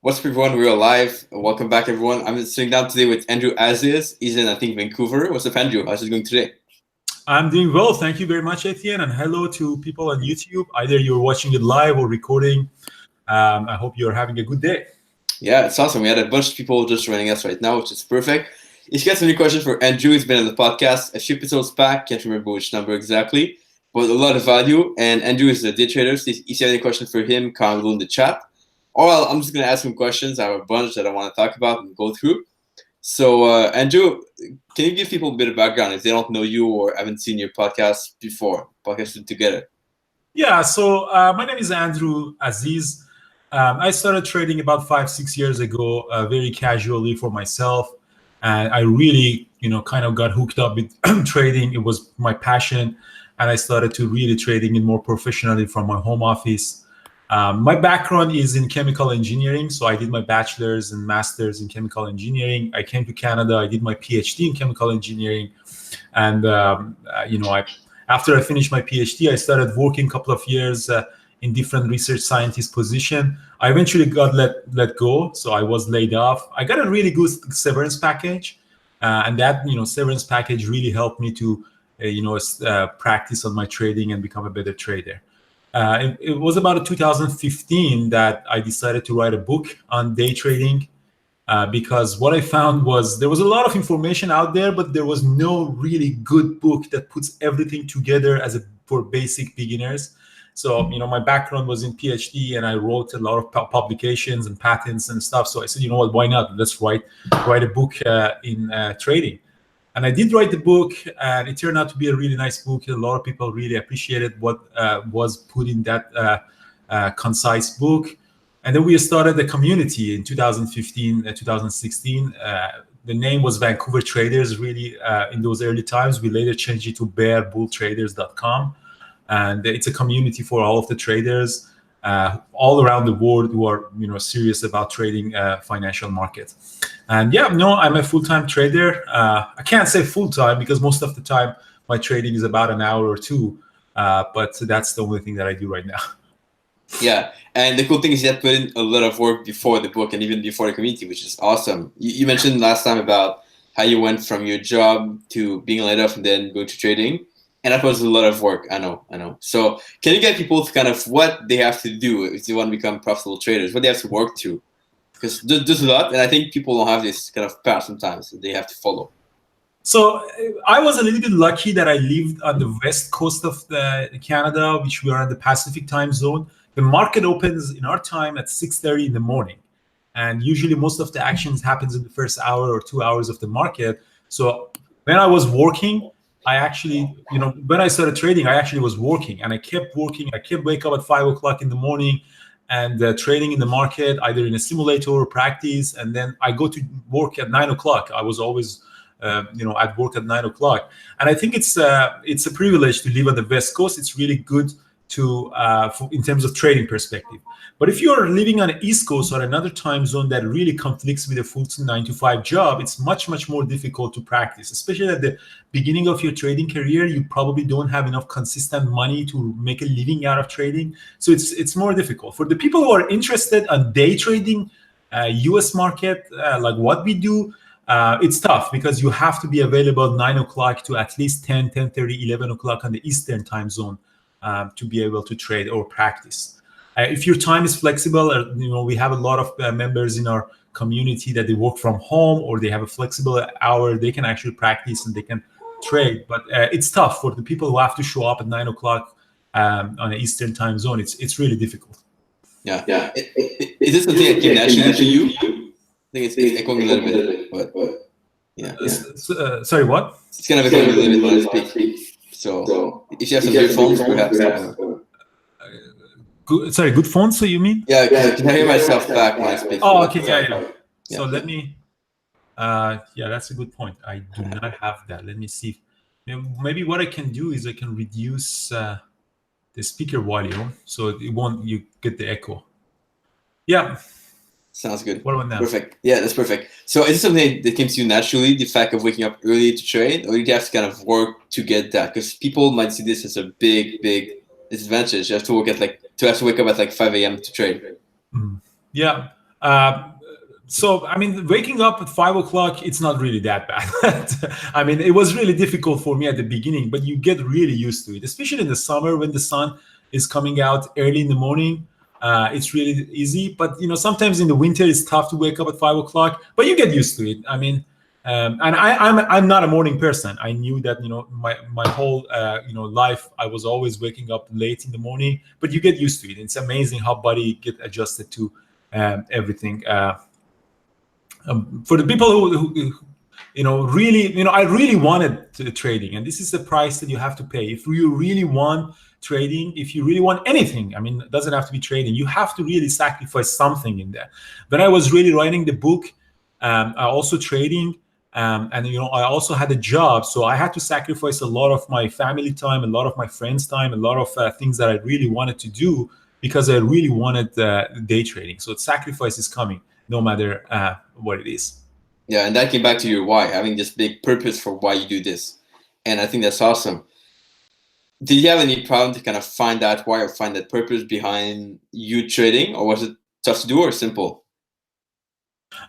What's up, everyone? We're live. Welcome back, everyone. I'm sitting down today with Andrew Aziz. He's in, I think, Vancouver. What's up, Andrew? How's it going today? I'm doing well. Thank you very much, Etienne. And hello to people on YouTube. Either you're watching it live or recording. I hope you're having a good day. Yeah, it's awesome. We had a bunch of people just joining us right now, which is perfect. If you guys have any questions for Andrew, he's been on the podcast a few episodes back. Can't remember which number exactly, but a lot of value. And Andrew is a day trader. So if you have any questions for him, comment below in the chat. Or I'm just going to ask him questions. I have a bunch that I want to talk about and go through. So, Andrew, can you give people a bit of background if they don't know you or haven't seen your podcast before, podcasted together? Yeah, so my name is Andrew Aziz. I started trading about 5-6 years ago, very casually for myself. And I really, kind of got hooked up with trading. It was my passion. And I started to really trading it more professionally from my home office. My background is in chemical engineering. So I did my bachelor's and master's in chemical engineering. I came to Canada. I did my PhD in chemical engineering. And, after I finished my PhD, I started working a couple of years in different research scientist position. I eventually got let go. So I was laid off. I got a really good severance package. And that, severance package really helped me to, practice on my trading and become a better trader. It was about 2015 that I decided to write a book on day trading because what I found was there was a lot of information out there, but there was no really good book that puts everything together for basic beginners. So, my background was in PhD and I wrote a lot of publications and patents and stuff. So I said, what, why not? Let's write a book in trading. And I did write the book, and it turned out to be a really nice book. A lot of people really appreciated what was put in that concise book. And then we started the community in 2015, 2016. The name was Vancouver Traders, really, in those early times. We later changed it to bearbulltraders.com. And it's a community for all of the traders all around the world who are serious about trading financial markets. And I'm a full-time trader. I can't say full-time because most of the time my trading is about an hour or two, but that's the only thing that I do right now. Yeah, and the cool thing is you had put in a lot of work before the book and even before the community, which is awesome. You mentioned last time about how you went from your job to being laid off and then go to trading. And that was a lot of work. I know. So can you get people to kind of what they have to do if they want to become profitable traders, what they have to work to? Because there's a lot, and I think people don't have this kind of path sometimes that they have to follow. So I was a little bit lucky that I lived on the west coast of Canada, which we are in the Pacific time zone. The market opens in our time at 6:30 in the morning. And usually most of the actions happens in the first hour or 2 hours of the market. So when I was working, I actually, when I started trading, I actually was working and I kept working. I kept wake up at 5 o'clock in the morning and trading in the market, either in a simulator or practice. And then I go to work at 9 o'clock. I was always, at work at 9 o'clock. And I think it's a privilege to live on the West Coast. It's really good in terms of trading perspective. But if you're living on the East Coast or another time zone that really conflicts with a full 9-to-5 job, it's much, much more difficult to practice, especially at the beginning of your trading career. You probably don't have enough consistent money to make a living out of trading. So it's more difficult. For the people who are interested on day trading, US market, like what we do, it's tough because you have to be available 9 o'clock to at least 10, 10:30, 11 o'clock on the Eastern time zone to be able to trade or practice. If your time is flexible, we have a lot of members in our community that they work from home or they have a flexible hour, they can actually practice and they can trade. But it's tough for the people who have to show up at 9 o'clock on the Eastern time zone. It's really difficult. Yeah. Is this something that came naturally to you? I think it's echoing a little bit, but yeah. Sorry, what? It's kind of echoing a little bit when I speak. So if you have some earphones, perhaps. Good phones, so you mean? Yeah, can I hear myself back when I speak? Oh, okay, yeah. So let me, that's a good point. I do not have that. Let me see. Maybe what I can do is I can reduce the speaker volume so you get the echo. Yeah. Sounds good. What about now? Perfect. Yeah, that's perfect. So is it something that came to you naturally, the fact of waking up early to trade, or you have to kind of work to get that? Because people might see this as a big disadvantage. You have to wake up at like 5 a.m. to trade. Yeah. Uh, so I mean, waking up at 5 o'clock, it's not really that bad. I mean, it was really difficult for me at the beginning, but you get really used to it, especially in the summer when the sun is coming out early in the morning. It's really easy, but sometimes in the winter it's tough to wake up at 5 o'clock. But you get used to it. I mean, and I'm not a morning person. I knew that my whole life I was always waking up late in the morning. But you get used to it. It's amazing how body get adjusted to everything. For the people who really, I really wanted trading, and this is the price that you have to pay if you really want trading. If you really want anything, I mean, it doesn't have to be trading. You have to really sacrifice something in there. When I was really writing the book, I also trading, and I also had a job, so I had to sacrifice a lot of my family time, a lot of my friends' time, a lot of things that I really wanted to do because I really wanted day trading. So sacrifice is coming, no matter what it is. Yeah, and that came back to your why, having this big purpose for why you do this. And I think that's awesome. Did you have any problem to kind of find that why or find that purpose behind you trading, or was it tough to do or simple?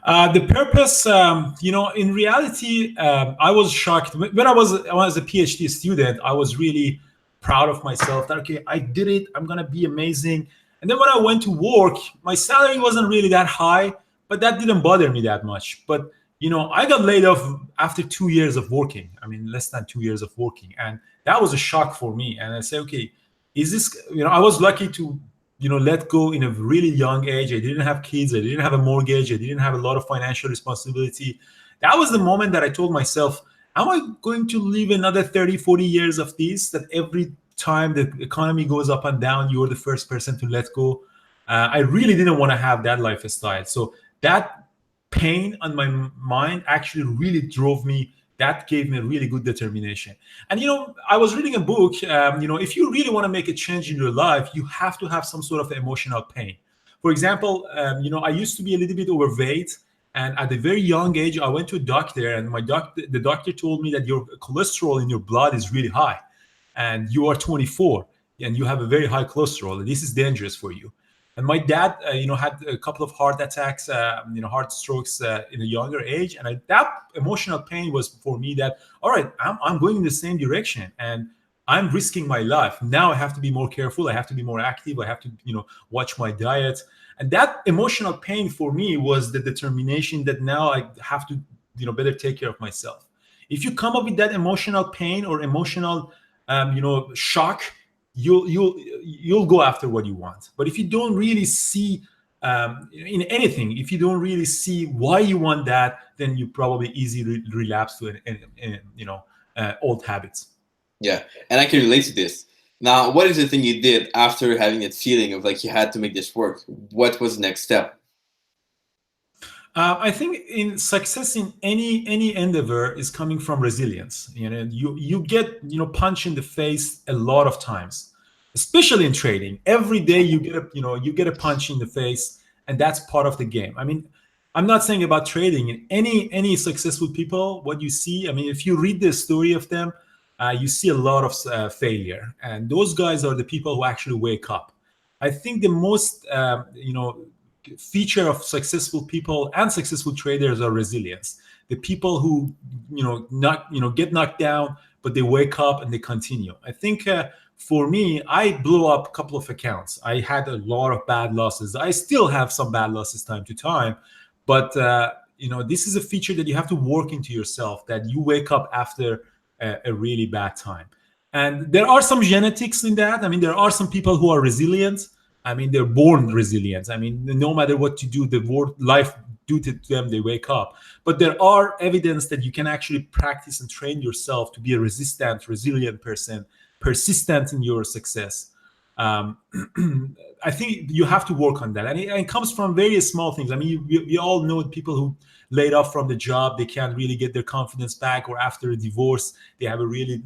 The purpose, in reality, I was shocked when I was a PhD student. I was really proud of myself that, okay, I did it. I'm gonna be amazing. And then when I went to work, my salary wasn't really that high, but that didn't bother me that much. But I got laid off after 2 years of working. I mean, less than 2 years of working, and that was a shock for me. And I said, okay, is this? I was lucky to let go in a really young age. I didn't have kids. I didn't have a mortgage. I didn't have a lot of financial responsibility. That was the moment that I told myself, am I going to live another 30, 40 years of this, that every time the economy goes up and down, you're the first person to let go? I really didn't want to have that lifestyle. So that pain on my mind actually really drove me. That gave me a really good determination. And I was reading a book. If you really want to make a change in your life, you have to have some sort of emotional pain. For example, I used to be a little bit overweight, and at a very young age, I went to a doctor, and the doctor told me that your cholesterol in your blood is really high, and you are 24, and you have a very high cholesterol, and this is dangerous for you. And my dad, had a couple of heart attacks, heart strokes in a younger age. And that emotional pain was for me that, all right, I'm going in the same direction and I'm risking my life. Now I have to be more careful. I have to be more active. I have to, watch my diet. And that emotional pain for me was the determination that now I have to, better take care of myself. If you come up with that emotional pain or emotional, shock, you'll go after what you want. But if you don't really see in anything, if you don't really see why you want that, then you probably easily relapse to old habits. Yeah, and I can relate to this. Now, what is the thing you did after having that feeling of like you had to make this work? What was the next step? I think in success in any endeavor is coming from resilience. You get punched in the face a lot of times, especially in trading. Every day you get a punch in the face, and that's part of the game. I mean, I'm not saying about trading. In any successful people, what you see, I mean, if you read the story of them, you see a lot of failure, and those guys are the people who actually wake up. I think the most feature of successful people and successful traders are resilience. The people who get knocked down, but they wake up and they continue. I think for me, I blew up a couple of accounts. I had a lot of bad losses. I still have some bad losses time to time, but this is a feature that you have to work into yourself, that you wake up after a really bad time. And there are some genetics in that. I mean, there are some people who are resilient. I mean, they're born resilient. I mean, no matter what you do, the life do to them, they wake up. But there are evidence that you can actually practice and train yourself to be a resilient person, persistent in your success. I think you have to work on that. And it comes from various small things. I mean, we all know people who laid off from the job, they can't really get their confidence back, or after a divorce, they have a really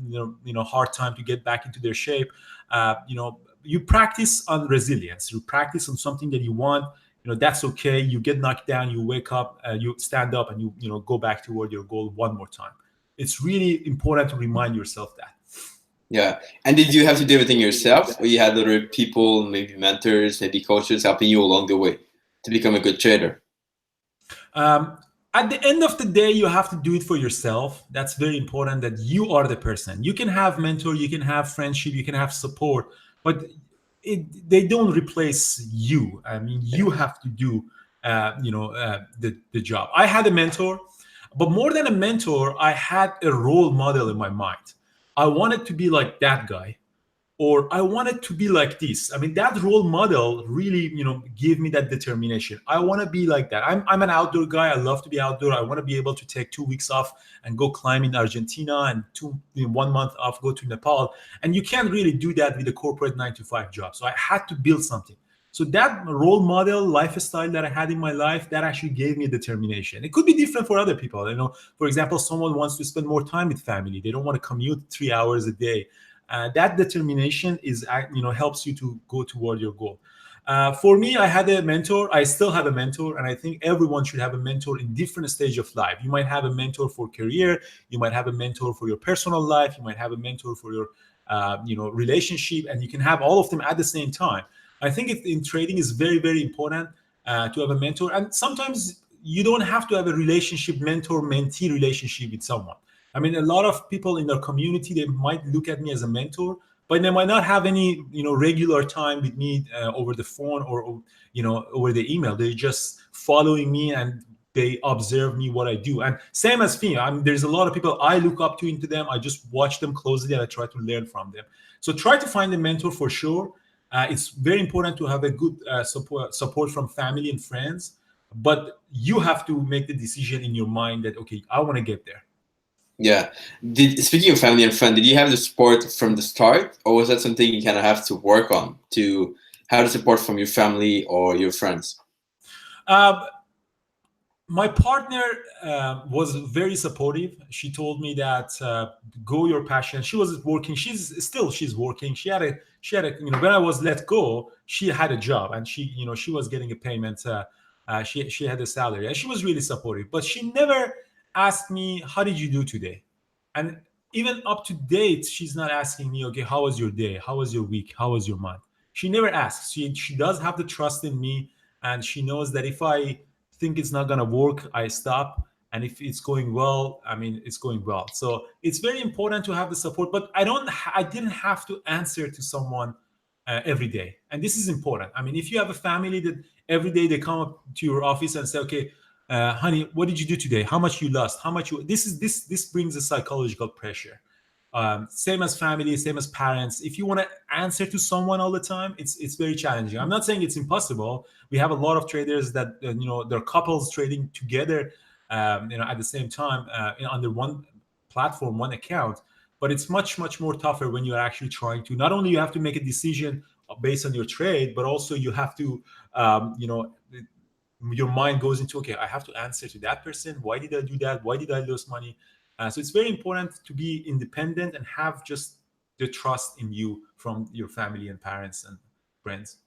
hard time to get back into their shape. You practice on resilience. You practice on something that you want. That's okay. You get knocked down, you wake up, you stand up, and you go back toward your goal one more time. It's really important to remind yourself that. Yeah. And did you have to do everything yourself, or you had other people, maybe mentors, maybe coaches helping you along the way? to become a good trader? Um, at the end of the day, you have to do it for yourself. That's very important, that you are the person. You can have mentor, you can have friendship, you can have support, but they don't replace you. I mean, Yeah. you have to do, the job. I had a mentor, but more than a mentor, I had a role model in my mind. I wanted to be like that guy, or I wanted to be like this. I mean, that role model really, gave me that determination. I want to be like that. I'm an outdoor guy. I love to be outdoor. I want to be able to take 2 weeks off and go climb in Argentina, and 1 month off, go to Nepal. And you can't really do that with a corporate 9 to 5 job. So I had to build something. So that role model lifestyle that I had in my life, that actually gave me determination. It could be different for other people. For example, someone wants to spend more time with family. They don't want to commute 3 hours a day. That determination is, helps you to go toward your goal. For me, I had a mentor. I still have a mentor, and I think everyone should have a mentor in different stage of life. You might have a mentor for career. You might have a mentor for your personal life. You might have a mentor for your, relationship, and you can have all of them at the same time. I think in trading is very, very important to have a mentor, and sometimes you don't have to have a relationship, mentor-mentee relationship with someone. I mean, a lot of people in their community, they might look at me as a mentor, but they might not have any, regular time with me over the phone, or, over the email. They're just following me, and they observe me, what I do. And same as me, there's a lot of people I look up to into them. I just watch them closely, and I try to learn from them. So try to find a mentor for sure. It's very important to have a good support from family and friends, but you have to make the decision in your mind that, okay, I want to get there. Yeah. Speaking of family and friend, did you have the support from the start, or was that something you kind of have to work on to have the support from your family or your friends? Uh, my partner was very supportive. She told me that go your passion. She was working. She's working. She had a when I was let go, she had a job, and she was getting a payment. She had a salary, and she was really supportive. But she never asked me, how did you do today? And even up to date, she's not asking me, okay, how was your day? How was your week? How was your month? She never asks. She does have the trust in me, and she knows that if I think it's not gonna work, I stop. And if it's going well, I mean, it's going well. So it's very important to have the support. But I didn't have to answer to someone every day, and this is important. I mean, if you have a family that every day they come up to your office and say, okay, honey, what did you do today? How much you lost? How much you? This brings a psychological pressure. Same as family, same as parents. If you want to answer to someone all the time, it's very challenging. I'm not saying it's impossible. We have a lot of traders that they're couples trading together, at the same time under one platform, one account. But it's much, much more tougher when you're actually trying to. Not only you have to make a decision based on your trade, but also you have to, your mind goes into, okay, I have to answer to that person. Why did I do that? Why did I lose money? So it's very important to be independent and have just the trust in you from your family and parents and friends.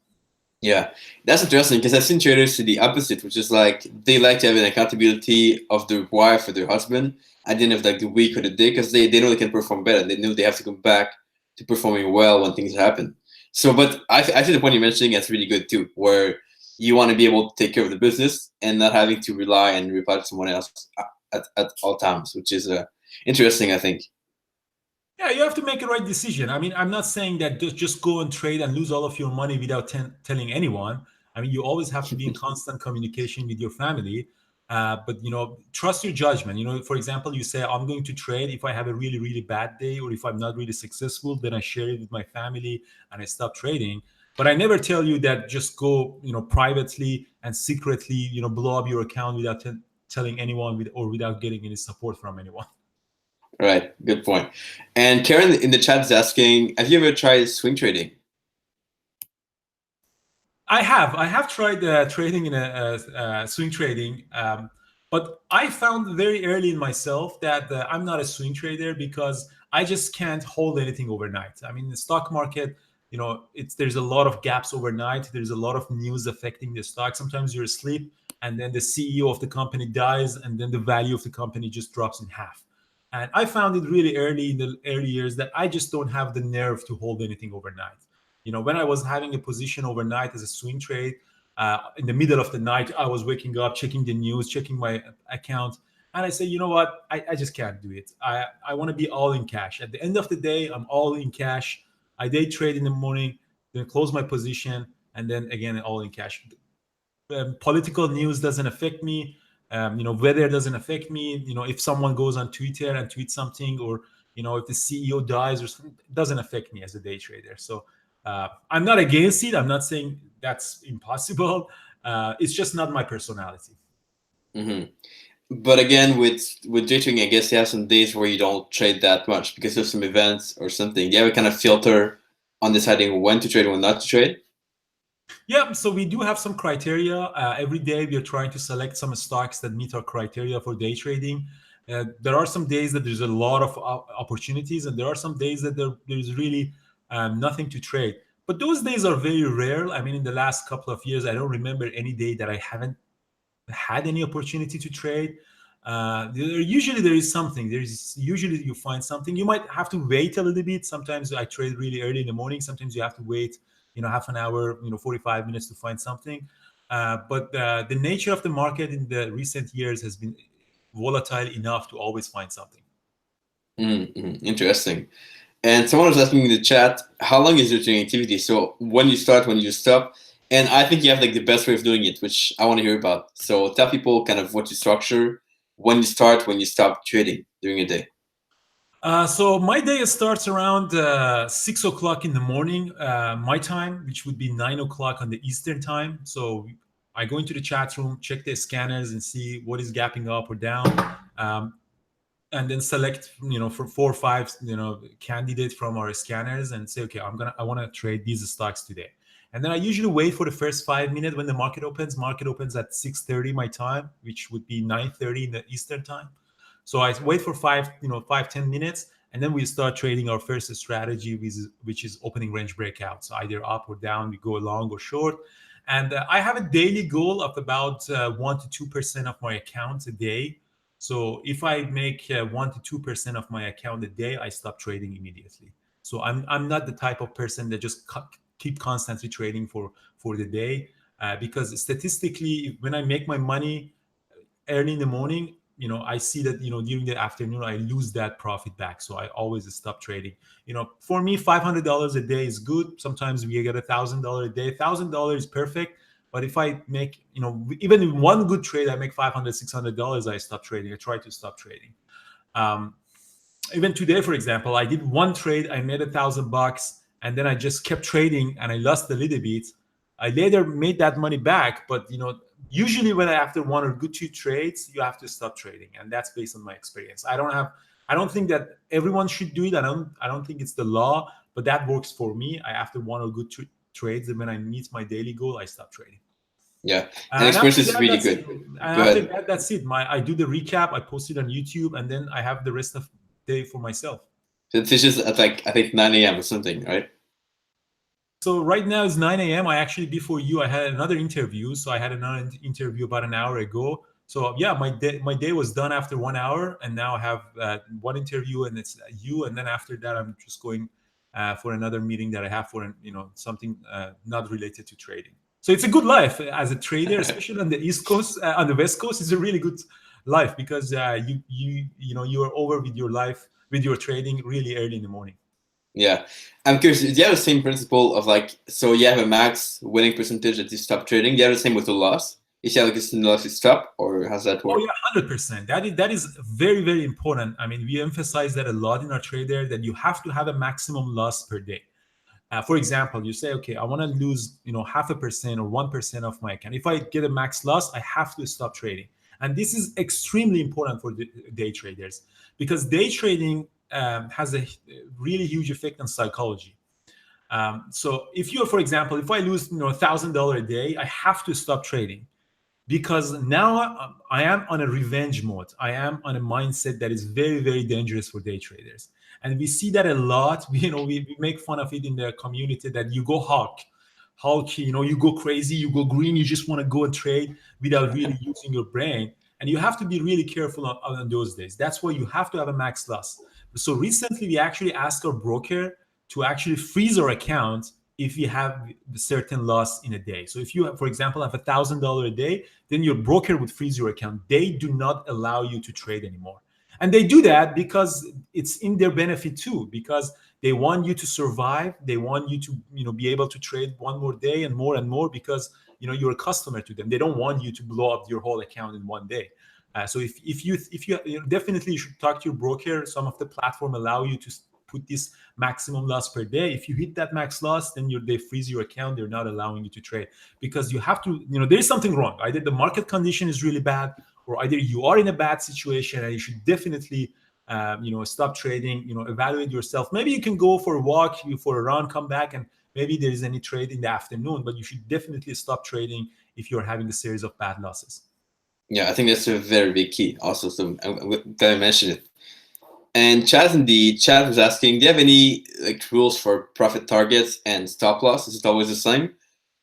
Yeah, that's interesting because I've seen traders do the opposite, which is like they like to have an accountability of their wife or their husband at the end of like the week or the day, because they know they can perform better. They know they have to come back to performing well when things happen. So, but I think the point you're mentioning is really good too, where you want to be able to take care of the business and not having to rely and reply to someone else at all times, which is interesting, I think. Yeah, you have to make a right decision. I mean, I'm not saying that just go and trade and lose all of your money without telling anyone. I mean, you always have to be in constant communication with your family. But trust your judgment. For example, you say, I'm going to trade. If I have a really, really bad day, or if I'm not really successful, then I share it with my family and I stop trading. But I never tell you that just go, privately and secretly, blow up your account without telling anyone, or without getting any support from anyone. Right, good point. And Karen in the chat is asking, have you ever tried swing trading? I have tried trading in a swing trading, but I found very early in myself that I'm not a swing trader, because I just can't hold anything overnight. I mean, the stock market, there's a lot of gaps overnight. There's a lot of news affecting the stock. Sometimes you're asleep, and then the CEO of the company dies, and then the value of the company just drops in half. And I found it really early in the early years that I just don't have the nerve to hold anything overnight. When I was having a position overnight as a swing trade, In the middle of the night, I was waking up, checking the news, checking my account. And I say, you know what? I just can't do it. I want to be all in cash. At the end of the day, I'm all in cash. I day trade in the morning, then close my position, and then again, all in cash. Political news doesn't affect me. Weather doesn't affect me. If someone goes on Twitter and tweets something, or if the CEO dies or something, it doesn't affect me as a day trader. So I'm not against it. I'm not saying that's impossible. It's just not my personality. Mm-hmm. But again, with day trading, I guess you have some days where you don't trade that much because there's some events or something. Do you have a kind of filter on deciding when to trade and when not to trade? Yeah, so we do have some criteria. Every day we are trying to select some stocks that meet our criteria for day trading. There are some days that there's a lot of opportunities, and there are some days that there's really nothing to trade. But those days are very rare. I mean, in the last couple of years, I don't remember any day that I haven't had any opportunity to trade. Usually there is something. There's usually you find something. You might have to wait a little bit. Sometimes I trade really early in the morning. Sometimes you have to wait, half an hour, 45 minutes to find something. But the nature of the market in the recent years has been volatile enough to always find something. Mm-hmm. Interesting. And someone was asking in the chat, how long is your trading activity? So when you start, when you stop, and I think you have like the best way of doing it, which I want to hear about. So tell people kind of what you structure, when you start, when you stop trading during a day. So my day starts around 6 o'clock in the morning, my time, which would be 9 o'clock on the Eastern time. So I go into the chat room, check the scanners, and see what is gapping up or down, and then select, for 4 or 5, candidates from our scanners, and say, okay, I want to trade these stocks today. And then I usually wait for the first 5 minutes when the market opens. Market opens at 6:30 my time, which would be 9:30 in the Eastern time. So I wait for 5-10 minutes, and then we start trading our first strategy, which is opening range breakouts. So either up or down, we go long or short. And I have a daily goal of about 1 to 2% of my account a day. So if I make 1 to 2% of my account a day, I stop trading immediately. So I'm not the type of person that just keep constantly trading for the day, because statistically, when I make my money early in the morning, I see that during the afternoon I lose that profit back. So I always stop trading. For me, $500 a day is good. Sometimes we get $1,000 a day. $1,000 is perfect. But if I make, even in one good trade, I make $500, $600, I stop trading. I try to stop trading. Even today, for example, I did one trade, I made $1,000, and then I just kept trading and I lost a little bit. I later made that money back, but usually when after 1 or 2 trades, you have to stop trading, and that's based on my experience. I don't think that everyone should do it. I don't think it's the law, but that works for me. After 1 or 2 trades, and when I meet my daily goal, I stop trading. Yeah, and experience is really good. And after that, that's it. I do the recap, I post it on YouTube, and then I have the rest of the day for myself. So it's just at like, I think 9 a.m. or something, right? So right now it's 9 a.m. I actually, before you, I had another interview. So I had another interview about an hour ago. So yeah, my day was done after 1 hour, and now I have one interview, and it's you. And then after that, I'm just going for another meeting that I have for something not related to trading. So it's a good life as a trader, especially on the East Coast. On the West Coast, it's a really good life because you are over with your life, with your trading really early in the morning. Yeah, I'm curious. Do you have the same principle of like, so you have a max winning percentage that you stop trading? Do you have the same with the loss? Is you have like a loss you stop, or how's that work? Oh yeah, 100%. That is very, very important. I mean, we emphasize that a lot in our trader, that you have to have a maximum loss per day. For example, you say, okay, I want to lose 0.5% or 1% of my account. If I get a max loss, I have to stop trading. And this is extremely important for the day traders, because day trading has a really huge effect on psychology. So if you're, for example, if I lose $1,000 a day, I have to stop trading, because now I am on a revenge mode. I am on a mindset that is very, very dangerous for day traders. And we see that a lot. We make fun of it in the community, that you go Hulk, you go crazy, you go green, you just want to go and trade without really using your brain. And you have to be really careful on those days. That's why you have to have a max loss. So recently, we actually asked our broker to actually freeze our account if you have a certain loss in a day. So if you have, for example, have $1,000 a day, then your broker would freeze your account. They do not allow you to trade anymore. And they do that because it's in their benefit too, because they want you to survive. They want you to, be able to trade one more day and more, because, you're a customer to them. They don't want you to blow up your whole account in one day. So if you definitely you should talk to your broker. Some of the platform allow you to put this maximum loss per day. If you hit that max loss, then they freeze your account. They're not allowing you to trade, because you have to, there is something wrong. Either the market condition is really bad, or either you are in a bad situation, and you should definitely stop trading. Evaluate yourself. Maybe you can go for a walk, for a run, come back, and maybe there is any trade in the afternoon, but you should definitely stop trading if you're having a series of bad losses. Yeah, I think that's a very big key. Also, so I'm glad I mentioned it. And Chaz in the chat was asking, do you have any rules for profit targets and stop loss? Is it always the same?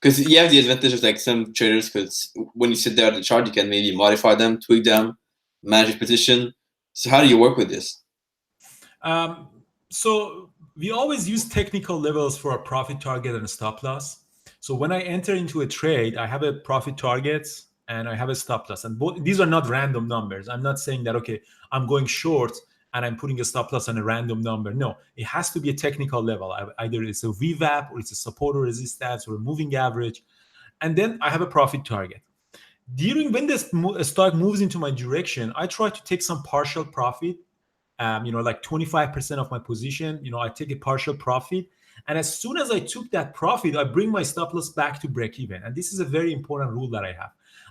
Because you have the advantage of some traders, because when you sit there at the chart, you can maybe modify them, tweak them, manage your position. So how do you work with this? So we always use technical levels for a profit target and a stop loss. So when I enter into a trade, I have a profit target and I have a stop loss. And both these are not random numbers. I'm not saying that, okay, I'm going short and I'm putting a stop loss on a random number. No, it has to be a technical level. Either it's a VWAP, or it's a support or resistance, or a moving average. And then I have a profit target. When this stock moves into my direction, I try to take some partial profit, like 25% of my position, I take a partial profit. And as soon as I took that profit, I bring my stop loss back to break even. And this is a very important rule that I have.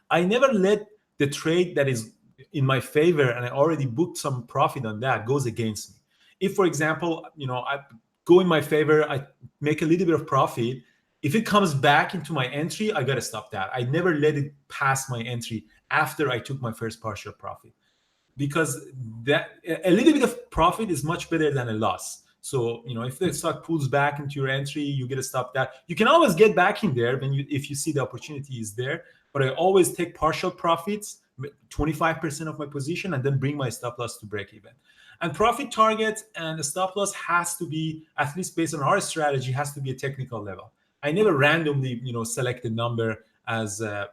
I never let the trade that is in my favor and I already booked some profit on that goes against me. If, for example, I go in my favor, I make a little bit of profit. If it comes back into my entry, I got to stop that. I never let it pass my entry after I took my first partial profit, because that a little bit of profit is much better than a loss. So, if the stock pulls back into your entry, you get to stop that. You can always get back in there if you see the opportunity is there. But I always take partial profits, 25% of my position, and then bring my stop loss to break even. And profit target and the stop loss has to be, at least based on our strategy, has to be a technical level. I never randomly, select a number as a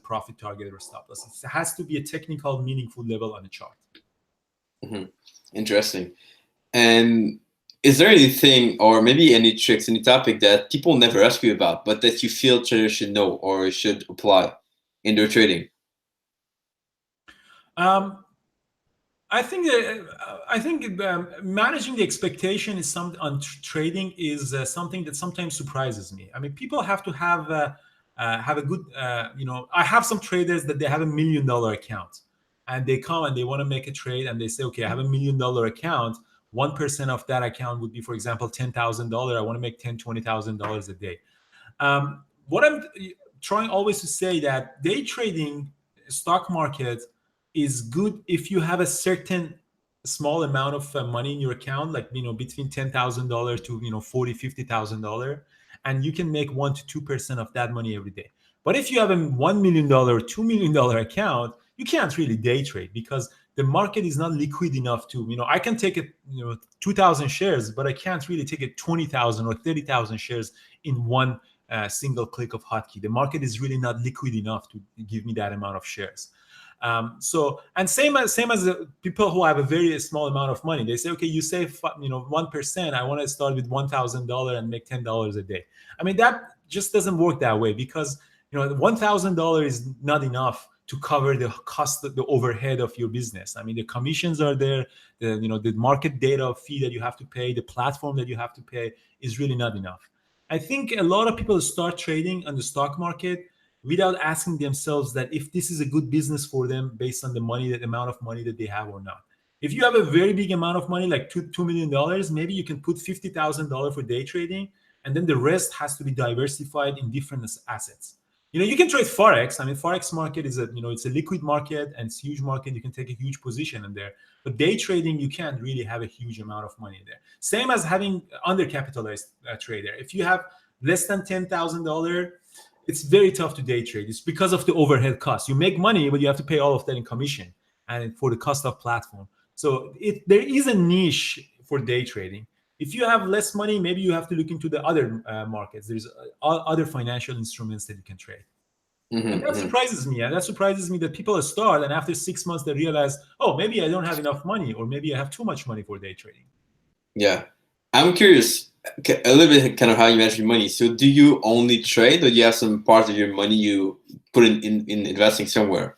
profit target or stop loss. It has to be a technical, meaningful level on the chart. Mm-hmm. Interesting. And is there anything, or maybe any tricks, any topic that people never ask you about, but that you feel traders should know or should apply in their trading? I think managing the expectation is trading is something that sometimes surprises me. I mean, people have to have a good, I have some traders that they have $1 million account, and they come and they want to make a trade, and they say, okay, I have $1 million account. 1% of that account would be, for example, $10,000. I want to make $20,000 a day. What I'm trying always to say that day trading stock market is good if you have a certain small amount of money in your account, like between $10,000 to $40,000, $50,000, and you can make 1% to 2% of that money every day. But if you have a $1 million or $2 million account, you can't really day trade, because the market is not liquid enough to, I can take 2,000 shares, but I can't really take 20,000 or 30,000 shares in one single click of hotkey. The market is really not liquid enough to give me that amount of shares. And same as people who have a very small amount of money, they say, okay, you save 1%. I want to start with $1,000 and make $10 a day. I mean, that just doesn't work that way, because $1,000 is not enough to cover the cost, the overhead of your business. I mean, the commissions are there, the market data fee that you have to pay, the platform that you have to pay is really not enough. I think a lot of people start trading on the stock market without asking themselves that if this is a good business for them based on the amount of money that they have or not. If you have a very big amount of money, like $2 million, maybe you can put $50,000 for day trading, and then the rest has to be diversified in different assets. You can trade Forex. I mean, Forex market is it's a liquid market and it's a huge market. You can take a huge position in there. But day trading, you can't really have a huge amount of money in there. Same as having undercapitalized trader. If you have less than $10,000, it's very tough to day trade. It's because of the overhead cost. You make money, but you have to pay all of that in commission and for the cost of platform. So there is a niche for day trading. If you have less money, maybe you have to look into the other markets. There's other financial instruments that you can trade. And that surprises me. And that surprises me that people start and after 6 months they realize, oh, maybe I don't have enough money, or maybe I have too much money for day trading. Yeah. I'm curious a little bit kind of how you manage your money. So do you only trade, or do you have some part of your money you put in investing somewhere?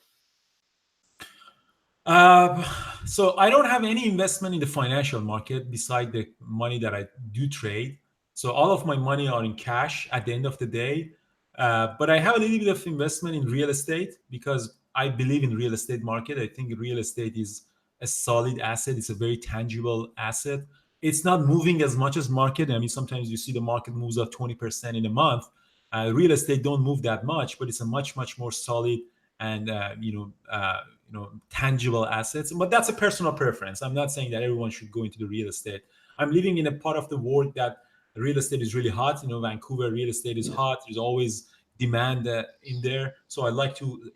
So I don't have any investment in the financial market beside the money that I do trade. So all of my money are in cash at the end of the day. But I have a little bit of investment in real estate because I believe in real estate market. I think real estate is a solid asset. It's a very tangible asset. It's not moving as much as market. I mean, sometimes you see the market moves up 20% in a month. Real estate don't move that much, but it's a much, much more solid and tangible assets. But that's a personal preference. I'm not saying that everyone should go into the real estate. I'm living in a part of the world that real estate is really hot. Vancouver real estate is hot. There's always demand in there. So I like to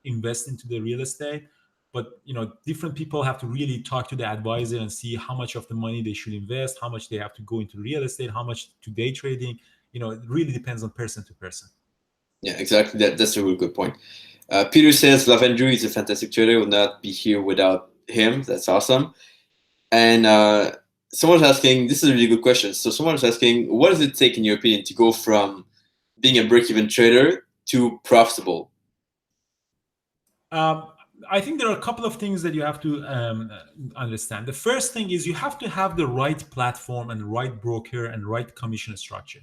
invest into the real estate. But different people have to really talk to the advisor and see how much of the money they should invest, how much they have to go into real estate, how much to day trading. It really depends on person to person. Yeah, exactly. That's a really good point. Peter says, Love Andrew is a fantastic trader. Will not be here without him. That's awesome. And someone's asking, this is a really good question. So someone's asking, what does it take, in your opinion, to go from being a break-even trader to profitable? I think there are a couple of things that you have to understand. The first thing is you have to have the right platform and right broker and right commission structure.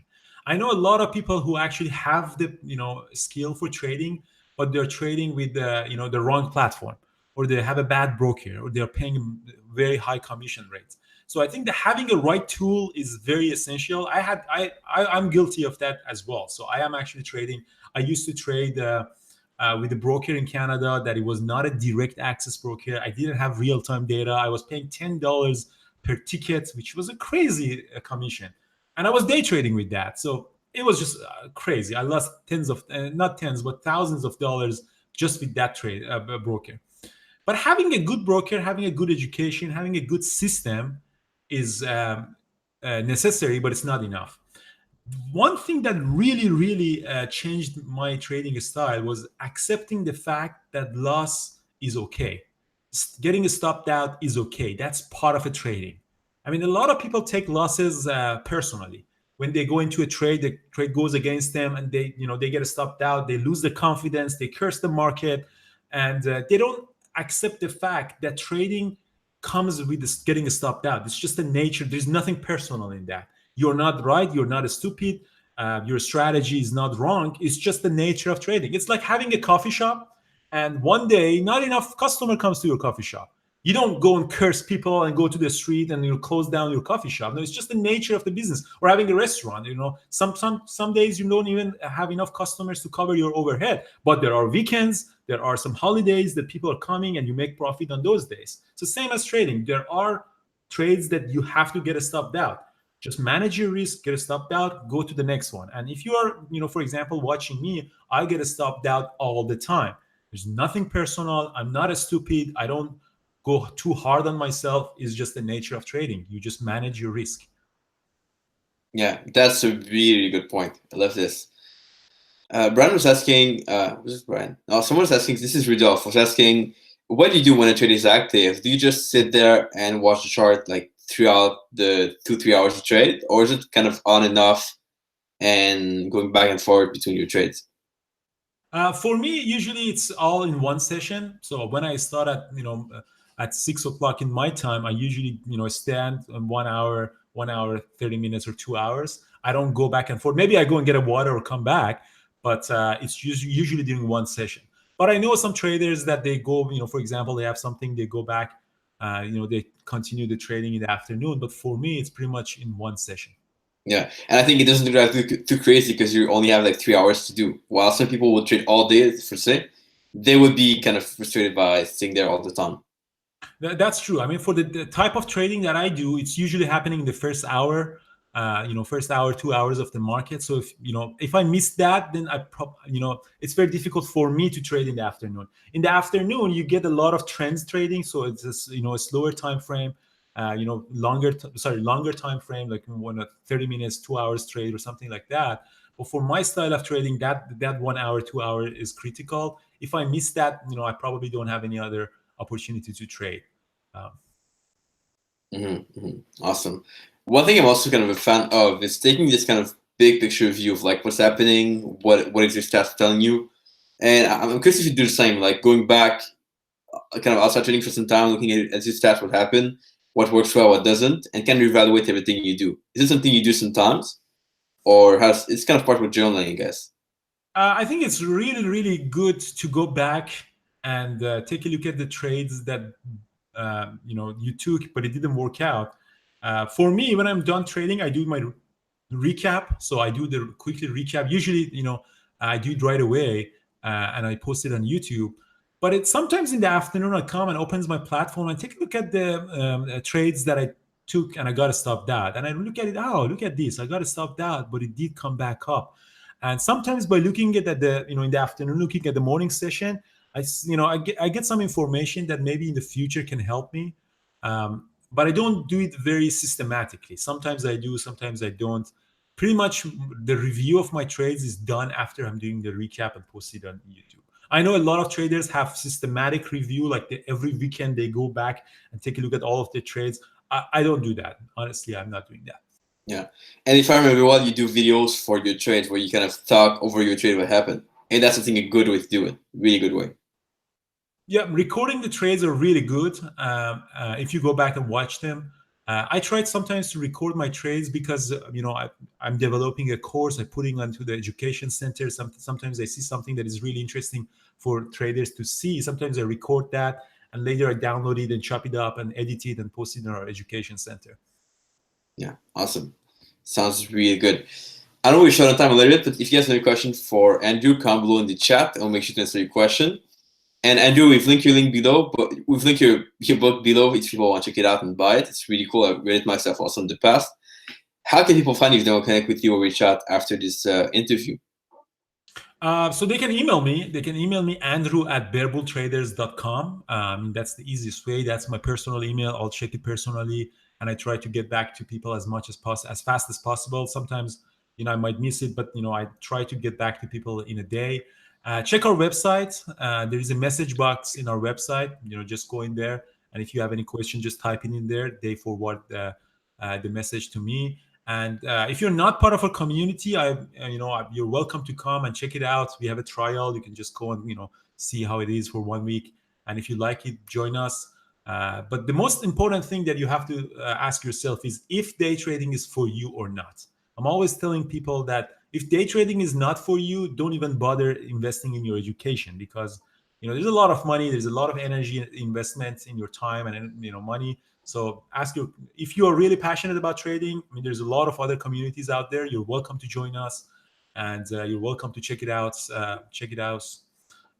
I know a lot of people who actually have the skill for trading, but they're trading with the wrong platform, or they have a bad broker, or they're paying very high commission rates. So I think that having a right tool is very essential. I'm guilty of that as well. So I am actually trading. I used to trade with a broker in Canada that it was not a direct access broker. I didn't have real-time data. I was paying $10 per ticket, which was a crazy commission. And I was day trading with that. So it was just crazy. I lost not tens, but thousands of dollars just with that trade broker. But having a good broker, having a good education, having a good system is necessary, but it's not enough. One thing that really changed my trading style was accepting the fact that loss is okay. Getting stopped out is okay. That's part of a trading. I mean, a lot of people take losses personally. When they go into a trade, the trade goes against them, and they get stopped out. They lose the confidence. They curse the market, and they don't accept the fact that trading comes with getting stopped out. It's just the nature. There's nothing personal in that. You're not right. You're not stupid. Your strategy is not wrong. It's just the nature of trading. It's like having a coffee shop, and one day not enough customer comes to your coffee shop. You don't go and curse people and go to the street and close down your coffee shop. No, it's just the nature of the business. Or having a restaurant. Some days you don't even have enough customers to cover your overhead. But there are weekends, there are some holidays that people are coming, and you make profit on those days. So same as trading. There are trades that you have to get stopped out. Just manage your risk, get stopped out, go to the next one. And if you are, for example, watching me, I get stopped out all the time. There's nothing personal. I'm not stupid. I don't go too hard on myself. It's just the nature of trading. You just manage your risk. Yeah, that's a really good point. I love this. Brian was asking, was it Brian? No, someone was asking, this is Rudolph, was asking, what do you do when a trade is active? Do you just sit there and watch the chart like throughout the 2-3 hours of trade, or is it kind of on and off and going back and forth between your trades? For me, usually it's all in one session. So when I start at 6 o'clock in my time, I usually stand 1 hour, 30 minutes, or 2 hours. I don't go back and forth. Maybe I go and get a water or come back, but it's usually during one session. But I know some traders that they go, for example, they have something, they go back. They continue the trading in the afternoon. But for me, it's pretty much in one session. Yeah, and I think it doesn't drive too crazy because you only have like 3 hours to do. While some people would trade all day, for say, they would be kind of frustrated by sitting there all the time. That's true. I mean, for the type of trading that I do, it's usually happening in the first hour, first hour, 2 hours of the market. So if I miss that, then it's very difficult for me to trade in the afternoon. In the afternoon, you get a lot of trends trading, so it's a slower time frame. longer time frame, like 30 minutes, 2 hours trade or something like that. But for my style of trading, that 1 hour, 2 hour is critical. If I miss that, I probably don't have any other opportunity to trade. Awesome. One thing I'm also kind of a fan of is taking this kind of big picture view of like what's happening, what is your stats telling you, and I'm curious if you do the same, like going back, kind of outside trading for some time, looking at your stats, what happened, what works well, what doesn't, and kind of evaluate everything you do. Is it something you do sometimes, or has it's kind of part of journaling, I guess? I think it's really, really good to go back and take a look at the trades that you took, but it didn't work out. For me, when I'm done trading, I do my recap. So I do the quickly recap. Usually, I do it right away, and I post it on YouTube. But it's sometimes in the afternoon I come and opens my platform and take a look at the trades that I took and I got to stop that. And I look at it. Oh, look at this! I got to stop that, but it did come back up. And sometimes by looking at the in the afternoon, looking at the morning session, I get some information that maybe in the future can help me. But I don't do it very systematically. Sometimes I do, sometimes I don't. Pretty much the review of my trades is done after I'm doing the recap and post it on YouTube. I know a lot of traders have systematic review, like every weekend they go back and take a look at all of the trades. I don't do that. Honestly, I'm not doing that. Yeah. And if I remember well, you do videos for your trades where you kind of talk over your trade, what happened. And that's, I think, a good way to do it. Really good way. Yeah, recording the trades are really good. If you go back and watch them, I tried sometimes to record my trades because I'm developing a course. I'm putting onto the education center. Sometimes I see something that is really interesting for traders to see. Sometimes I record that and later I download it and chop it up and edit it and post it in our education center. Yeah, awesome. Sounds really good. I know we're short on time a little bit, but if you guys have any questions for Andrew, comment below in the chat. I'll make sure to answer your question. And Andrew, we've linked your link below, but we've linked your book below if people want to check it out and buy it. It's really cool. I've read it myself also in the past. How can people find you if they want to connect with you or reach out after this interview? So they can email me. They can email me, andrew@bearbultraders.com. That's the easiest way. That's my personal email. I'll check it personally, and I try to get back to people as fast as possible. Sometimes, I might miss it, but I try to get back to people in a day. Check our website. There is a message box in our website. Just go in there, and if you have any question, just type it in there. They forward the message to me. And if you're not part of our community, you're welcome to come and check it out. We have a trial. You can just go and see how it is for 1 week. And if you like it, join us. But the most important thing that you have to ask yourself is if day trading is for you or not. I'm always telling people that if day trading is not for you, don't even bother investing in your education, because there's a lot of money, there's a lot of energy investment in your time and money. So if you are really passionate about trading, there's a lot of other communities out there. You're welcome to join us, and you're welcome to check it out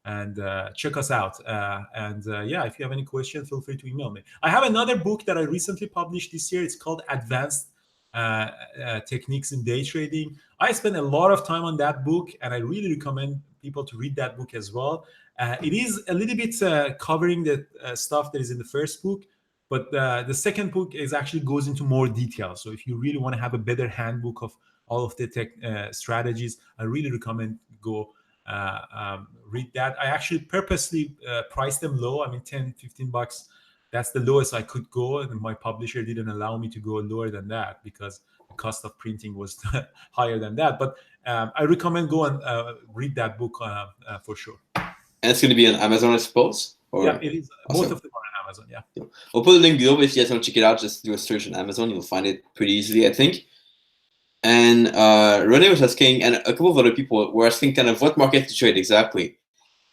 and check us out. If you have any questions, feel free to email me. I have another book that I recently published this year. It's called Advanced Techniques in Day Trading. I spent a lot of time on that book, and I really recommend people to read that book as well. It is a little bit covering the stuff that is in the first book, but the second book actually goes into more detail. So if you really want to have a better handbook of all of the tech strategies, I really recommend go read that. I actually purposely priced them low. $10, $15. That's the lowest I could go, and my publisher didn't allow me to go lower than that because the cost of printing was higher than that. But I recommend go and read that book for sure. And it's going to be on Amazon, I suppose? Yeah, it is. Awesome. Both of them are on Amazon, yeah. We'll put a link below, but if you guys want to check it out, just do a search on Amazon. You'll find it pretty easily, I think. And Rene was asking, and a couple of other people were asking kind of what market to trade exactly.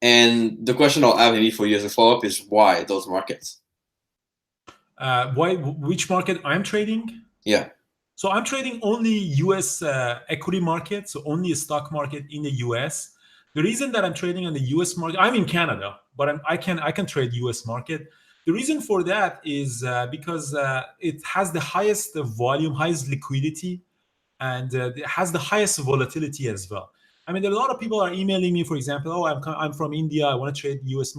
And the question I'll have maybe for you as a follow-up is why those markets? Which market I'm trading? Yeah. So I'm trading only US equity market, so only a stock market in the US. The reason that I'm trading on the US market, I'm in Canada, but I can trade US market. The reason for that is because it has the highest volume, highest liquidity, and it has the highest volatility as well. There are a lot of people are emailing me, for example, I'm from India, I want to trade US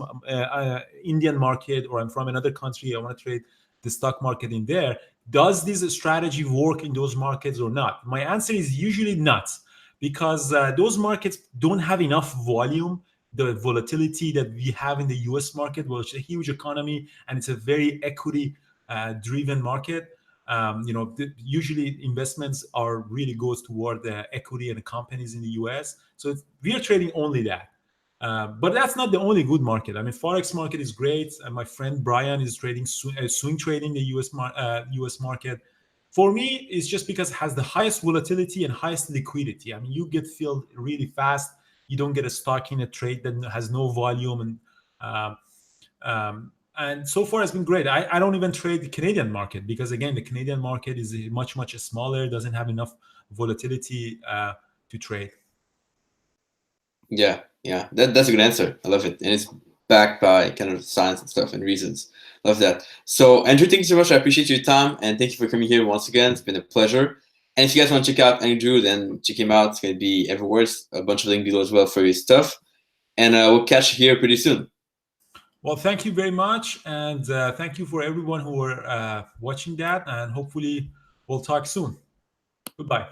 Indian market, or I'm from another country, I want to trade the stock market in there. Does this strategy work in those markets or not? My answer is usually not, because those markets don't have enough volume. The volatility that we have in the US market, well, it's a huge economy and it's a very equity driven market. Usually investments are really goes toward the equity and the companies in the US. So we are trading only that. But that's not the only good market. I mean, Forex market is great. And my friend Brian is trading swing trading the US market. For me, it's just because it has the highest volatility and highest liquidity. I mean, you get filled really fast. You don't get a stock in a trade that has no volume. And so far it's been great. I don't even trade the Canadian market because, again, the Canadian market is much smaller, doesn't have enough volatility to trade. Yeah, that's a good answer. I love it, and it's backed by kind of science and stuff and reasons. Love that. So, Andrew, thank you so much. I appreciate your time, and thank you for coming here once again. It's been a pleasure. And if you guys want to check out Andrew, then check him out. It's going to be everywhere. A bunch of link below as well for his stuff. And we'll catch you here pretty soon. Well, thank you very much, and thank you for everyone who are watching that. And hopefully, we'll talk soon. Goodbye.